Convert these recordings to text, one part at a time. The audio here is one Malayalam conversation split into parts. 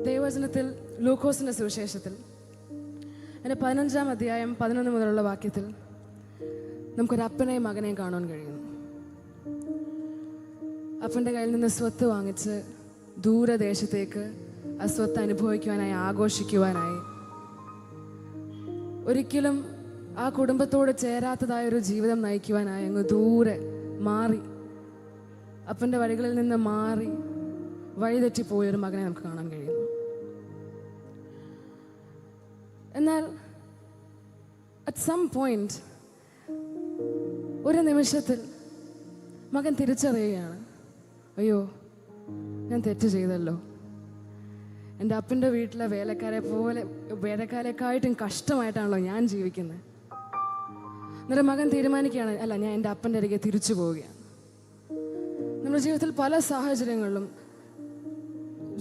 ദൈവവചനത്തിൽ ലൂക്കോസിന്റെ സുവിശേഷത്തിൽ അതിന്റെ 15-ാം അധ്യായം 11 മുതലുള്ള വാക്യത്തിൽ നമുക്കൊരു അപ്പനെയും മകനെയും കാണാൻ കഴിയുന്നു. അപ്പൻ്റെ കയ്യിൽ നിന്ന് സ്വത്ത് വാങ്ങിച്ച് ദൂരദേശത്തേക്ക് ആ സ്വത്ത് അനുഭവിക്കുവാനായി, ആഘോഷിക്കുവാനായി, ഒരിക്കലും ആ കുടുംബത്തോട് ചേരാത്തതായൊരു ജീവിതം നയിക്കുവാനായി അങ്ങ് ദൂരെ മാറി, അപ്പൻ്റെ വഴികളിൽ നിന്ന് മാറി വഴിതെറ്റിപ്പോയൊരു മകനെ നമുക്ക് കാണാൻ കഴിയുന്നു. എന്നാൽ അറ്റ് സം പോയിന്റ്, ഒരു നിമിഷത്തിൽ മകൻ തിരിച്ചറിയുകയാണ്, അയ്യോ ഞാൻ തെറ്റ് ചെയ്തല്ലോ. എൻ്റെ അപ്പൻ്റെ വീട്ടിലെ വേലക്കാരെക്കായിട്ടും കഷ്ടമായിട്ടാണല്ലോ ഞാൻ ജീവിക്കുന്നത്. എന്നിട്ട് മകൻ തീരുമാനിക്കുകയാണ്, അല്ല, ഞാൻ എൻ്റെ അപ്പൻ്റെ അരികെ തിരിച്ചു പോവുകയാണ്. നമ്മുടെ ജീവിതത്തിൽ പല സാഹചര്യങ്ങളിലും,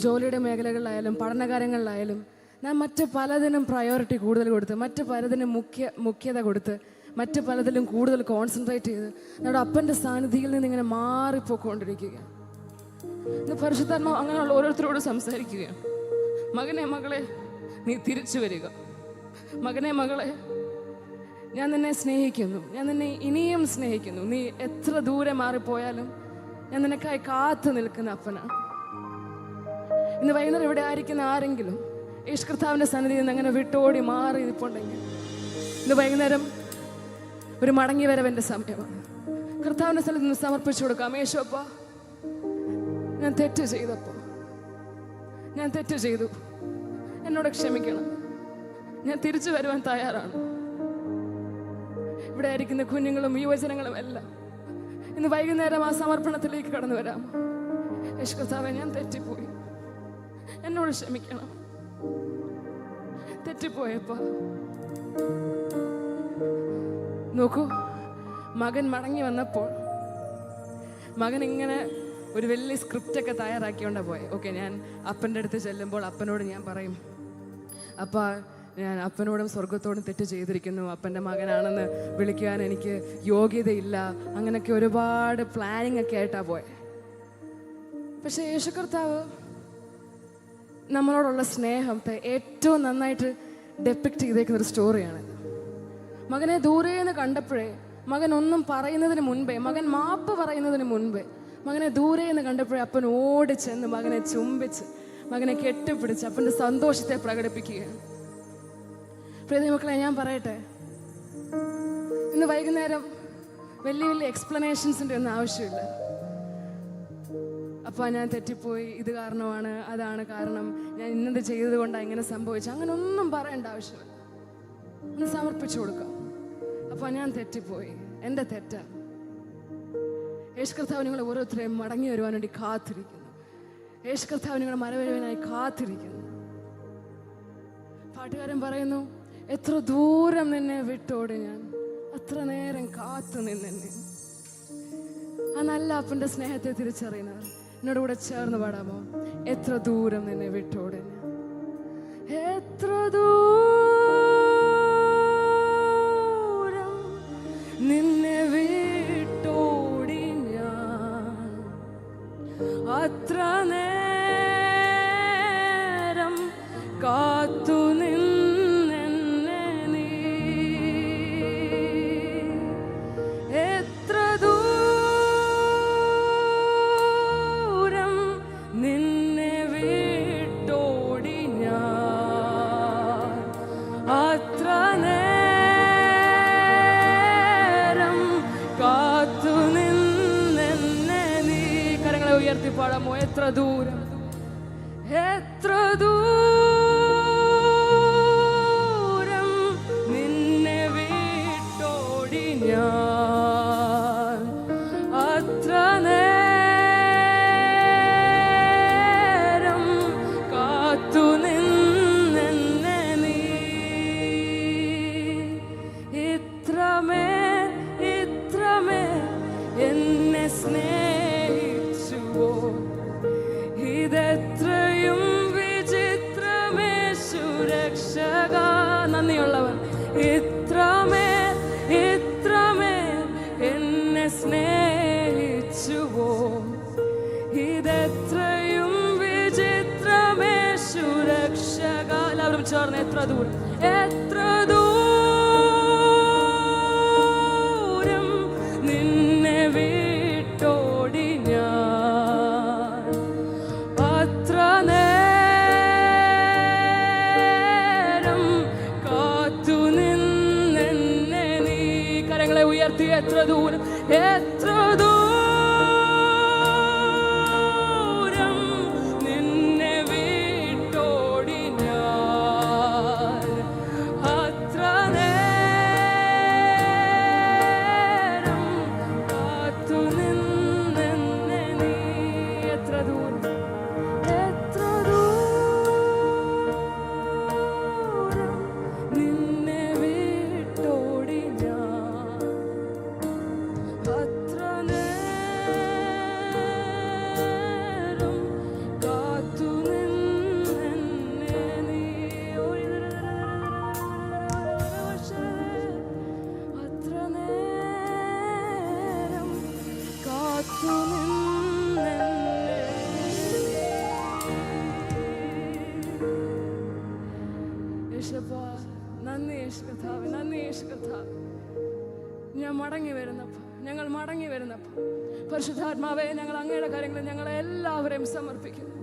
ജോലിയുടെ മേഖലകളിലായാലും പഠനകാര്യങ്ങളിലായാലും, ഞാൻ മറ്റ് പലതിനും പ്രയോറിറ്റി കൂടുതൽ കൊടുത്ത്, മറ്റ് പലതിനും മുഖ്യത കൊടുത്ത്, മറ്റ് പലതിലും കൂടുതൽ കോൺസെൻട്രേറ്റ് ചെയ്ത് നമ്മുടെ അപ്പൻ്റെ സാന്നിധ്യത്തിൽ നിന്ന് ഇങ്ങനെ മാറിപ്പോയിക്കൊണ്ടിരിക്കുകയാണ്. ഇന്ന് പരിശുദ്ധാത്മാവ് അങ്ങനെയുള്ള ഓരോരുത്തരോട് സംസാരിക്കുകയാണ്. മകനെ, മകളെ, നീ തിരിച്ചു വരിക. മകനെ, മകളെ, ഞാൻ നിന്നെ സ്നേഹിക്കുന്നു, ഞാൻ നിന്നെ ഇനിയും സ്നേഹിക്കുന്നു. നീ എത്ര ദൂരെ മാറിപ്പോയാലും ഞാൻ നിനക്കായി കാത്തു നിൽക്കുന്ന അപ്പനാണ്. ഇന്ന് വൈകുന്നേരം ഇവിടെ ആയിരിക്കുന്ന ആരെങ്കിലും യേശു കർത്താവിൻ്റെ സന്നിധിയിൽ നിന്ന് അങ്ങനെ വിട്ടോടി മാറി നിൽപ്പുണ്ടെങ്കിൽ, ഇന്ന് വൈകുന്നേരം ഒരു മടങ്ങി വരവൻ്റെ സമയമാണ്. കർത്താവിൻ്റെ സ്ഥലത്ത് നിന്ന് സമർപ്പിച്ചു കൊടുക്കാം. യേശുവപ്പ, ഞാൻ തെറ്റ് ചെയ്തപ്പോൾ, ഞാൻ തെറ്റ് ചെയ്തു, എന്നോട് ക്ഷമിക്കണം, ഞാൻ തിരിച്ചു വരുവാൻ തയ്യാറാണ്. ഇവിടെ ആയിരിക്കുന്ന കുഞ്ഞുങ്ങളും യുവജനങ്ങളും എല്ലാം ഇന്ന് വൈകുന്നേരം ആ സമർപ്പണത്തിലേക്ക് കടന്നു വരാം. യേശു കർത്താവേ, ഞാൻ തെറ്റിപ്പോയി, എന്നോട് ക്ഷമിക്കണം, തെറ്റിപ്പോയപ്പ. നോക്കൂ, മകൻ മടങ്ങി വന്നപ്പോൾ മകൻ ഇങ്ങനെ ഒരു വലിയ സ്ക്രിപ്റ്റൊക്കെ തയ്യാറാക്കിയോണ്ടാ പോയെ. ഓക്കെ, ഞാൻ അപ്പൻ്റെ അടുത്ത് ചെല്ലുമ്പോൾ അപ്പനോട് ഞാൻ പറയും, അപ്പ, ഞാൻ അപ്പനോടും സ്വർഗത്തോടും തെറ്റ് ചെയ്തിരിക്കുന്നു, അപ്പൻ്റെ മകനാണെന്ന് വിളിക്കുവാൻ എനിക്ക് യോഗ്യതയില്ല, അങ്ങനെയൊക്കെ ഒരുപാട് പ്ലാനിങ് ഒക്കെ ആയിട്ടാ പോയെ. പക്ഷെ യേശു കർത്താവ് നമ്മളോടുള്ള സ്നേഹത്തെ ഏറ്റവും നന്നായിട്ട് ഡെപ്പിക്റ്റ് ചെയ്തേക്കുന്ന ഒരു സ്റ്റോറിയാണിത്. മകനെ ദൂരേന്ന് കണ്ടപ്പോഴേ, മകൻ ഒന്നും പറയുന്നതിന് മുൻപേ, മകൻ മാപ്പ് പറയുന്നതിന് മുൻപേ, മകനെ ദൂരേന്ന് കണ്ടപ്പോഴേ അപ്പൻ ഓടിച്ചെന്ന് മകനെ ചുംബിച്ച്, മകനെ കെട്ടിപ്പിടിച്ച് അപ്പൻ്റെ സന്തോഷത്തെ പ്രകടിപ്പിക്കുകയാണ്. പ്രിയ മക്കളെ, ഞാൻ പറയട്ടെ, ഇന്ന് വൈകുന്നേരം വലിയ വലിയ എക്സ്പ്ലനേഷൻസിൻ്റെ ഒന്നും ആവശ്യമില്ല. അപ്പോൾ ഞാൻ തെറ്റിപ്പോയി, ഇത് കാരണമാണ്, അതാണ് കാരണം, ഞാൻ ഇന്നത് ചെയ്തത് കൊണ്ടാണ് ഇങ്ങനെ സംഭവിച്ചു, അങ്ങനെ ഒന്നും പറയേണ്ട ആവശ്യമില്ല. ഒന്ന് സമർപ്പിച്ചു കൊടുക്കാം. അപ്പോൾ ഞാൻ തെറ്റിപ്പോയി, എൻ്റെ തെറ്റാണ്. യേശു കർത്താവ് നിങ്ങളെ ഓരോരുത്തരെയും മടങ്ങി വരുവാൻ വേണ്ടി കാത്തിരിക്കുന്നു. യേശു കർത്താവ് നിങ്ങളെ മരവരുവാനായി കാത്തിരിക്കുന്നു. പാട്ടുകാരൻ പറയുന്നു, എത്ര ദൂരം നിന്നെ വിട്ടോടി ഞാൻ, അത്ര നേരം കാത്തു നിന്നെ. ആ നല്ല അപ്പൻ്റെ സ്നേഹത്തെ തിരിച്ചറിയുന്നവർ എന്നോട് കൂടെ ചേർന്ന് പാടാമോ? എത്ര ദൂരം നിന്നെ വിട്ടോടി ഞാൻ, എത്ര ദൂരം നിന്നെ വിട്ടോടി ഞാൻ, അത്ര നേരം കാത്തു നിന്നെ നീ, എത്ര ദൂരം നിന്നെ വിട്ടോടി ഞാൻ, അത്ര നേരം കാത്തു നിന്നെ നീ. കരങ്ങളെ ഉയർത്തി പാടാമോ? എത്ര ദൂരം, എത്ര ദൂരം നിന്നെ വിട്ടോടി ഞാൻ, അത്ര നേരം കാത്തു നിന്നെ നീ. ഇത്രമേൽ ഇത്രമേൽ എന്നെ സ്നേഹിച്ചുവോ, ഇതെത്രയും വിചിത്രമേ സുരക്ഷക. നന്ദിയുള്ളവൻ, ഇത്രമേൽ ഇത്രമേൽ എന്നെ സ്നേഹിച്ചുവോ, ഇതെത്രയും വിചിത്രമേ രക്ഷക. എല്ലാവരും ചേർന്ന് എത്ര ദൂരം, എത്ര ദൂരം നിന്നെ വിട്ടോടി ഞാൻ, അത്ര നേരം കാത്തു നിന്നെന്നെ നീ. കരങ്ങളെ ഉയർത്തി എത്ര ദൂരം, എത്ര ദൂരം നിന്നെ വിട്ടോടി ഞാൻ, അത്ര നേരം കാത്തു നിന്നെന്നെ നീ. എത്ര ദൂരം, എത്ര ദൂരം നിന്നെ വിട്ടോടി ഞാൻ, അത്ര നേരം കാത്തു നിന്നെന്നെ നീ. അത്ര നേരം കാത്തു നിന്നെന്നെ. യേശുവേ നന്ദി, യേശു കർത്താവേ നന്ദി, യേശു കർത്താവേ. ഞാൻ മടങ്ങി വരുന്നപ്പോൾ, ഞങ്ങൾ മടങ്ങി വരുന്നപ്പോൾ പരിശുദ്ധാത്മാവേ, ഞങ്ങൾ അങ്ങയുടെ കാര്യങ്ങളിൽ ഞങ്ങളെ എല്ലാവരെയും സമർപ്പിക്കുന്നു.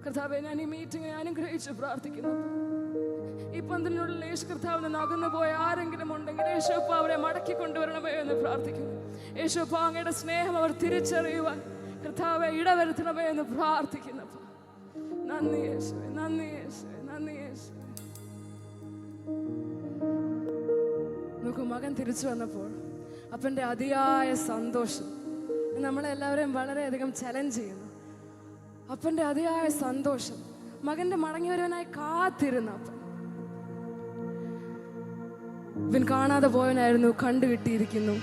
കർത്താവേ, ഞാൻ ഈ മീറ്റിംഗിനെ അനുഗ്രഹിച്ച് പ്രാർത്ഥിക്കുന്നു. ഈ പന്തിനുള്ളിൽ യേശു കർത്താവിന് നകന്നു പോയ ആരെങ്കിലും ഉണ്ടെങ്കിൽ യേശുപ്പ അവരെ മടക്കി കൊണ്ടുവരണമേ എന്ന് പ്രാർത്ഥിക്കുന്നു. യേശുപ്പ അങ്ങയുടെ സ്നേഹം അവർ തിരിച്ചറിയുവാൻ കർത്താവെ ഇടവരുത്തണമേ എന്ന് പ്രാർത്ഥിക്കുന്നപ്പോൾ നന്ദി യേശുവേ, നന്ദി യേശുവേ, നന്ദി യേശുവേ. നോക്കൂ, മകൻ തിരിച്ചു വന്നപ്പോൾ അപ്പൻ്റെ അതിയായ സന്തോഷം നമ്മളെല്ലാവരെയും വളരെയധികം ചലഞ്ച് ചെയ്യുന്നു. അപ്പൻ്റെ അതിയായ സന്തോഷം, മകൻ്റെ മടങ്ങി വരുവാനായി കാത്തിരുന്ന അപ്പൻ. ഇവൻ കാണാതെ പോയവനായിരുന്നു, കണ്ടു കിട്ടിയിരിക്കുന്നു.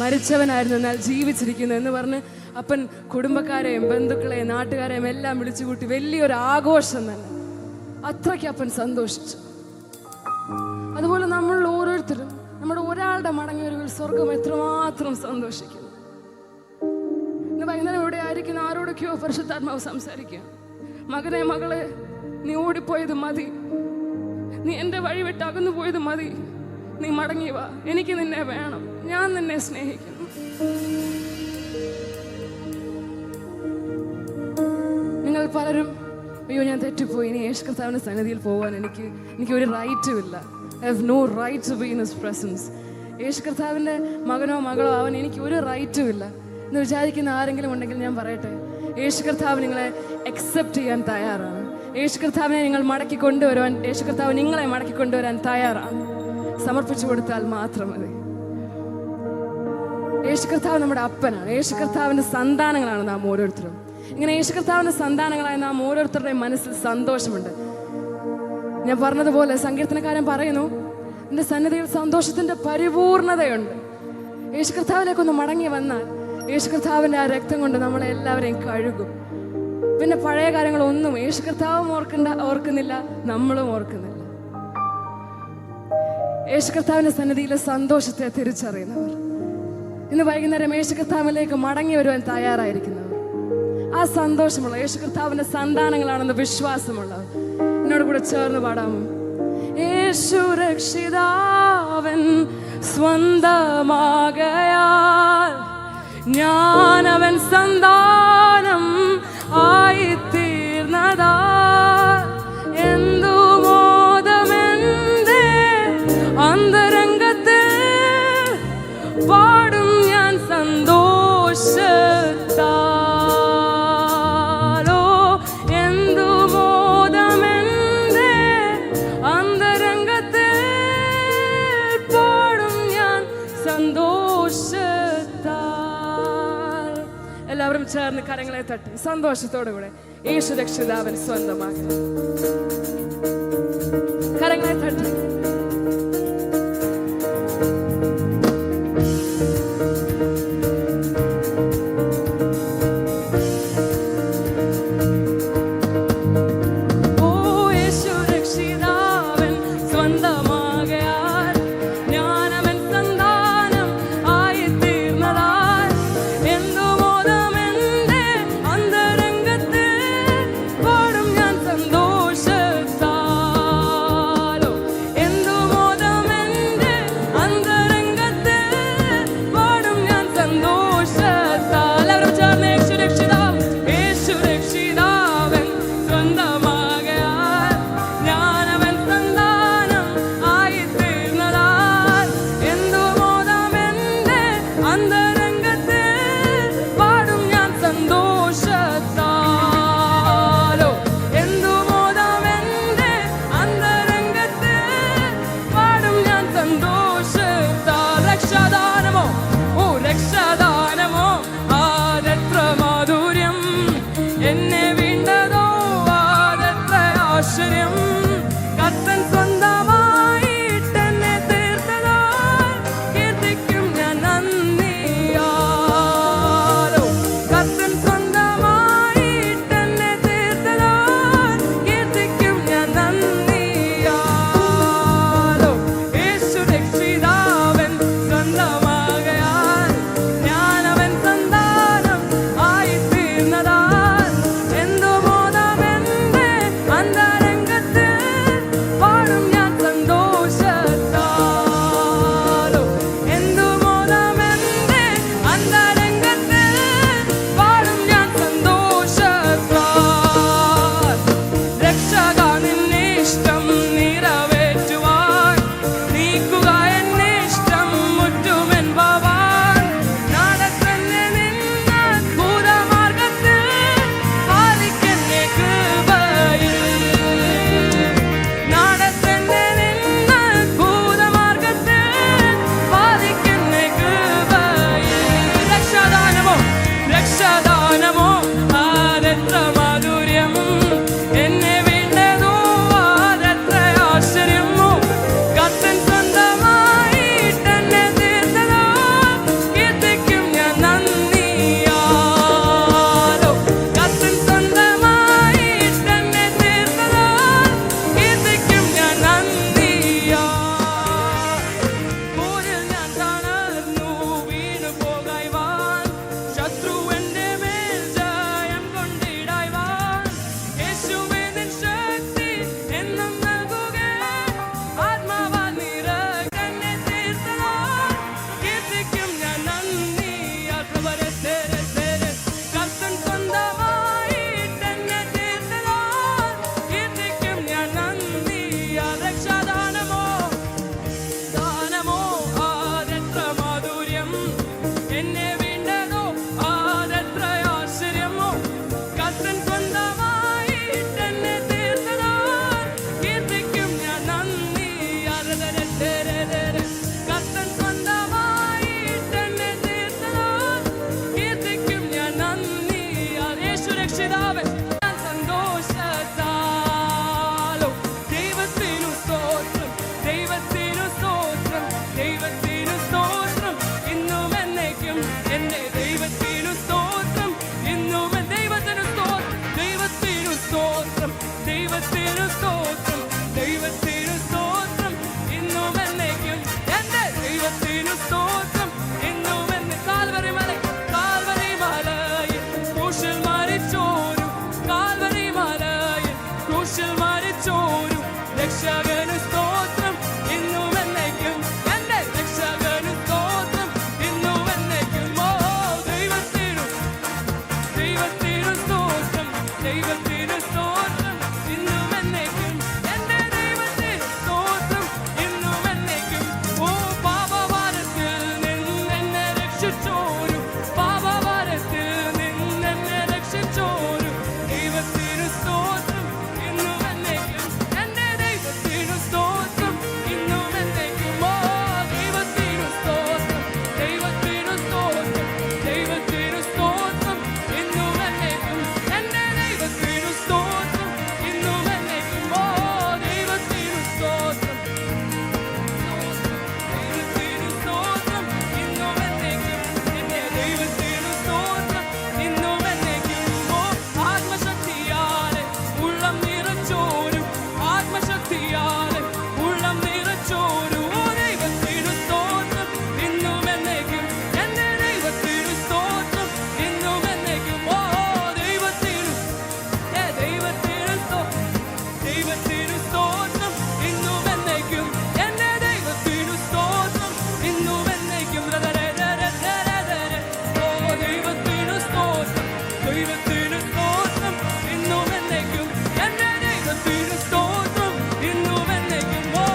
മരിച്ചവനായിരുന്നു, എന്നാൽ ജീവിച്ചിരിക്കുന്നു എന്ന് പറഞ്ഞ് അപ്പൻ കുടുംബക്കാരെയും ബന്ധുക്കളെയും നാട്ടുകാരെയും എല്ലാം വിളിച്ചുകൂട്ടി വലിയൊരു ആഘോഷം തന്നെ. അത്രയ്ക്ക് അപ്പൻ സന്തോഷിച്ചു. അതുപോലെ നമ്മൾ ഓരോരുത്തരും നമ്മുടെ ഒരാളുടെ മടങ്ങിവരവിൽ സ്വർഗം എത്രമാത്രം സന്തോഷിക്കുന്നു. ഇന്ന് വൈകുന്നേരം ഇവിടെ ആയിരിക്കുന്ന ആരോടൊക്കെയോ പരിശുദ്ധാത്മാവ് സംസാരിക്കുക. മകനെ, മകളെ, നീ ഓടിപ്പോയത് മതി, നീ എൻ്റെ വഴി വിട്ട് അകന്നു പോയത് മതി, നീ മടങ്ങി വാ, എനിക്ക് നിന്നെ വേണം, ഞാൻ നിന്നെ സ്നേഹിക്കുന്നു. നിങ്ങൾ പലരും അയ്യോ ഞാൻ തെറ്റിപ്പോയി, ഇനി യേശു കർത്താവിൻ്റെ സന്നിധിയിൽ പോകാൻ എനിക്ക് ഒരു റൈറ്റും ഇല്ല. I have no right to be in his presence. യേശു കർത്താവിൻ്റെ മകനോ മകളോ അവൻ എനിക്ക് ഒരു റൈറ്റും ഇല്ല എന്ന് വിചാരിക്കുന്ന ആരെങ്കിലും ഉണ്ടെങ്കിൽ ഞാൻ പറയട്ടെ, യേശു കർത്താവ് നിങ്ങളെ അക്സെപ്റ്റ് ചെയ്യാൻ തയ്യാറാണ്. യേശു കർത്താവിനെ നിങ്ങൾ മടക്കി കൊണ്ടുവരുവാൻ, യേശു കർത്താവ് നിങ്ങളെ മടക്കി കൊണ്ടുവരാൻ തയ്യാറാണ്. സമർപ്പിച്ചു കൊടുത്താൽ മാത്രം മതി. യേശു കർത്താവ് നമ്മുടെ അപ്പനാണ്. യേശു കർത്താവിൻ്റെ സന്താനങ്ങളാണ് നാം ഓരോരുത്തരും. ഇങ്ങനെ യേശു കർത്താവിൻ്റെ സന്താനങ്ങളായ നാം ഓരോരുത്തരുടെയും മനസ്സിൽ സന്തോഷമുണ്ട്. ഞാൻ പറഞ്ഞതുപോലെ സങ്കീർത്തനക്കാരൻ പറയുന്നു, എൻ്റെ സന്നിധിയിൽ സന്തോഷത്തിൻ്റെ പരിപൂർണതയുണ്ട്. യേശു കർത്താവിലേക്കൊന്ന് മടങ്ങി വന്നാൽ യേശു കർത്താവിൻ്റെ ആ രക്തം കൊണ്ട് നമ്മളെ എല്ലാവരെയും കഴുകും. പിന്നെ പഴയ കാര്യങ്ങളൊന്നും യേശു കർത്താവും ഓർക്കുന്നില്ല, നമ്മളും ഓർക്കുന്നില്ല. യേശു കർത്താവിൻ്റെ സന്നിധിയിലെ സന്തോഷത്തെ തിരിച്ചറിയുന്നവർ, ഇന്ന് വൈകുന്നേരം യേശു കർത്താവിലേക്ക് മടങ്ങി വരുവാൻ തയ്യാറായിരിക്കുന്നവർ, ആ സന്തോഷമുള്ള യേശു കർത്താവിൻ്റെ സന്താനങ്ങളാണെന്ന് വിശ്വാസമുള്ളവർ എന്നോട് കൂടെ ചേർന്ന് പാടാമോ? യേശു രക്ഷിതാവൻ സ്വന്തമാകയാൽ ഞാനവൻ സന്താനം ആയിത്തീർന്നതാ, എന്തു മോദമെന്റെ അന്തരംഗത്തിൽ പാടും ഞാൻ സന്തോഷത്താലോ, എന്തു മോദമെന്റെ അന്തരംഗത്തിൽ പാടും ഞാൻ സന്തോഷത്താൽ. എല്ലാവരും ചേർന്ന് കരങ്ങളെ തട്ടി സന്തോഷത്തോടു കൂടെ യേശു രക്ഷിതാവൻ സ്വന്തമാക്കി കരങ്ങളെ തട്ടി. രക്ഷിതാവേ സന്തോഷത്താലോ ദൈവത്തിനു സ്തോത്രം, ദൈവത്തിനു സ്തോത്രം, ദൈവത്തിനു സ്തോത്രം ഇന്നും എന്നേക്കും. എന്റെ ദൈവത്തിനു സ്തോത്രം ഇന്നും. ദൈവത്തിനു സ്തോത്രം, ദൈവത്തിനു സ്തോത്രം, ദൈവത്തിനു സ്തോത്രം, ദൈവത്തിനു സ്തോത്രം ഇന്നും എന്നേക്കും. എന്റെ ദൈവത്തിനു സ്തോത്രം ഇന്നും എന്നെ. കാൽവരി മല, കാൽവരി മലയിൽ ക്രൂശിൽ മരിച്ചോരു, കാൽവരി മലയിൽ ക്രൂശിൽ മരിച്ചോരു രക്ഷകനു സ്തോത്രം ഇന്നും എന്നേക്കും. എന്റെ രക്ഷകനു സ്തോത്രം ഇന്നും എന്നേക്കും. ഓ ദൈവത്തിനു, ദൈവത്തിനു സ്തോത്രം, ദൈവത്തിനു സ്തോത്രം ഇന്നും എന്നേക്കും. എന്റെ ദൈവത്തിനു സ്തോത്രം ഇന്നും എന്നേക്കും. ഓ പാപഭാരത്തിൽ നിന്നെന്നെ രക്ഷിച്ചോരു, പാപഭാരത്തിൽ നിന്നെന്നെ രക്ഷിച്ചോരു ദൈവത്തിനു സ്തോത്രം ഇന്നും എന്നേക്കും. എന്റെ ദൈവത്തിനു സ്തോത്രം ഇന്നും എന്നേക്കും. ഓ ദൈവത്തിനു സ്തോത്രം, ദൈവത്തിനു സ്തോത്രം, ദൈവത്തിനു സ്തോത്രം ഇന്നും എന്നേക്കും. എന്റെ ദൈവത്തിനു സ്തോത്രം ഇന്നും എന്നേക്കും. ഓ ദൈവത്തിനു സ്തോത്രം, ദൈവത്തിനു സ്തോത്രം ഇന്നും എന്നേക്കും. എന്റെ ദൈവത്തിനു സ്തോത്രം ഇന്നും എന്നേക്കും. ഓ ആത്മശക്തിയാലെ ഉള്ളം നിറച്ചോരും, ആത്മശക്തിയാലെ ഉള്ളം നിറച്ചോരും ഓ ദൈവത്തിനു സ്തോത്രം ഇന്നും എന്നേക്കും. എന്റെ ദൈവത്തിനു സ്തോത്രം ഇന്നും എന്നേക്കും. ഓ ദൈവത്തിനു, ദൈവത്തിനു സ്തോത്രം, ദൈവത്തിനു സ്തോത്രം ഇന്നും എന്നേക്കും. എന്റെ ദൈവത്തിനു സ്തോത്രം ഇന്നും എന്നേക്കും. ഓ ദൈവത്തിനു സ്തോത്രം, ദൈവത്തിനു സ്തോത്രം ഇന്നും എന്നേക്കും. എന്റെ ദൈവത്തിനു സ്തോത്രം ഇന്നും എന്നേക്കും. ഓ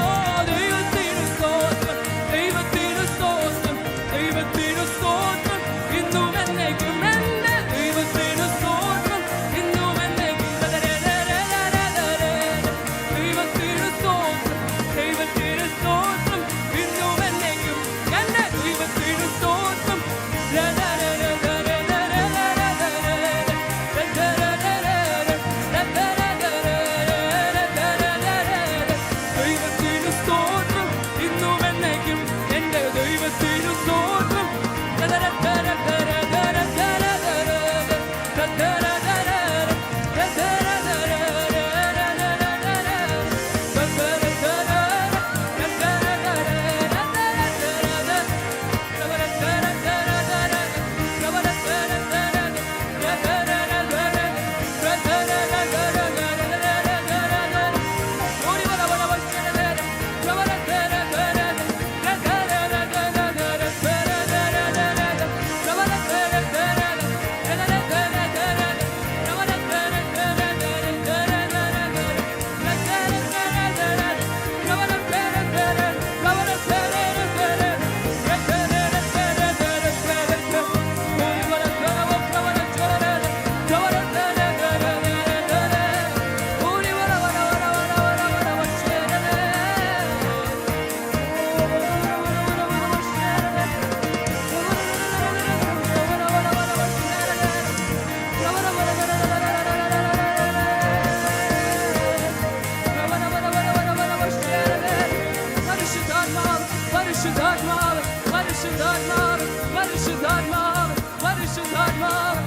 ദൈവത്തിനു സ്തോത്രം, ദൈവത്തിനു സ്തോത്രം, ദൈവത്തിനു സ്തോത്രം ഇന്നും എന്നേക്കും. എന്റെ ദൈവത്തിനു സ്തോത്രം ഇന്നും എന്നേക്കും. ദൈവത്തിനു സ്തോത്രം, ദൈവത്തിനു സ്തോത്രം ഇന്നും എന്നേക്കും. എന്റെ ദൈവത്തിനു സ്തോത്രം. ദൈവത്തിനു സ്തോത്രം ഇന്നും എന്നേക്കും. എന്റെ ദൈവത്തിനു സ്തോത്രം. പരിശുദ്ധാത്മാവ്, പരിശുദ്ധാത്മാവ്, പരിശുദ്ധാത്മാവ്, പരിശുദ്ധാത്മാവ്.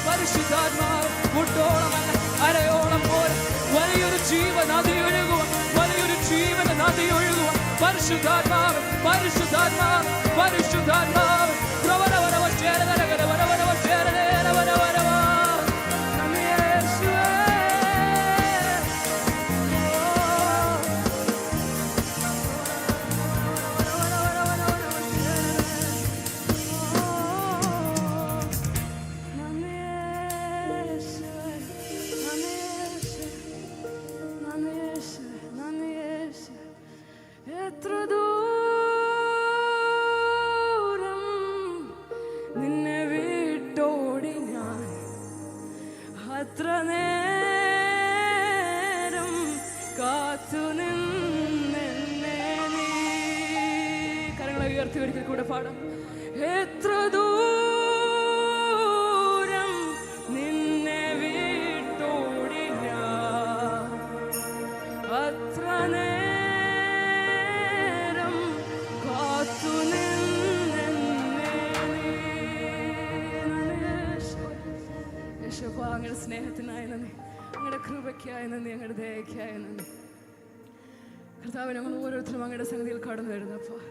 പരിശുദ്ധാത്മാവ് മുട്ടോളമല്ല അരയോളം പോലെ വലിയൊരു ജീവനദി ഒഴുകുവാൻ, വലിയൊരു ജീവന നദി ഒഴുകുവാൻ പരിശുദ്ധാത്മാവ്, പരിശുദ്ധാത്മാവ്, പരിശുദ്ധാത്മാവ്. എത്ര പാടാം. എത്ര ദൂരം നിന്നെ വിട്ടോടി ഞാൻ, അത്ര നേരം കാത്തു നിന്നെന്നെ നീ. യേശുവേ, അങ്ങയുടെ സ്നേഹത്തിനായി നന്ദി, അങ്ങയുടെ കൃപയ്ക്കായി നന്ദി, അങ്ങയുടെ ദയയ്ക്കായി നന്ദി. കർത്താവ്, ഞങ്ങൾ ഓരോരുത്തരും അങ്ങയുടെ സന്നിധിയിൽ കടന്നു വരുന്നപ്പോൾ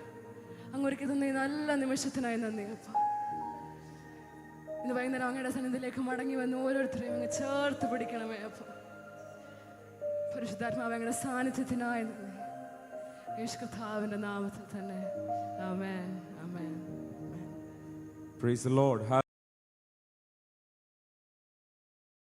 അങ്ങ് ഒരുക്കി തന്ന ഈ നല്ല നിമിഷത്തിനായി നന്ദി അപ്പ. ഇന്ന് വൈകുന്നേരം അങ്ങയുടെ സന്നിധിയിലേക്ക് മടങ്ങി വന്ന് ഓരോരുത്തരെയും അങ്ങ് ചേർത്ത് പിടിക്കണമേ അപ്പ. പരിശുദ്ധാത്മാവ് അങ്ങയുടെ സാന്നിധ്യത്തിനായി നന്ദി, യേശു കർത്താവിന്റെ നാമത്തിൽ തന്നെ. ആമേൻ, ആമേൻ. Praise the Lord.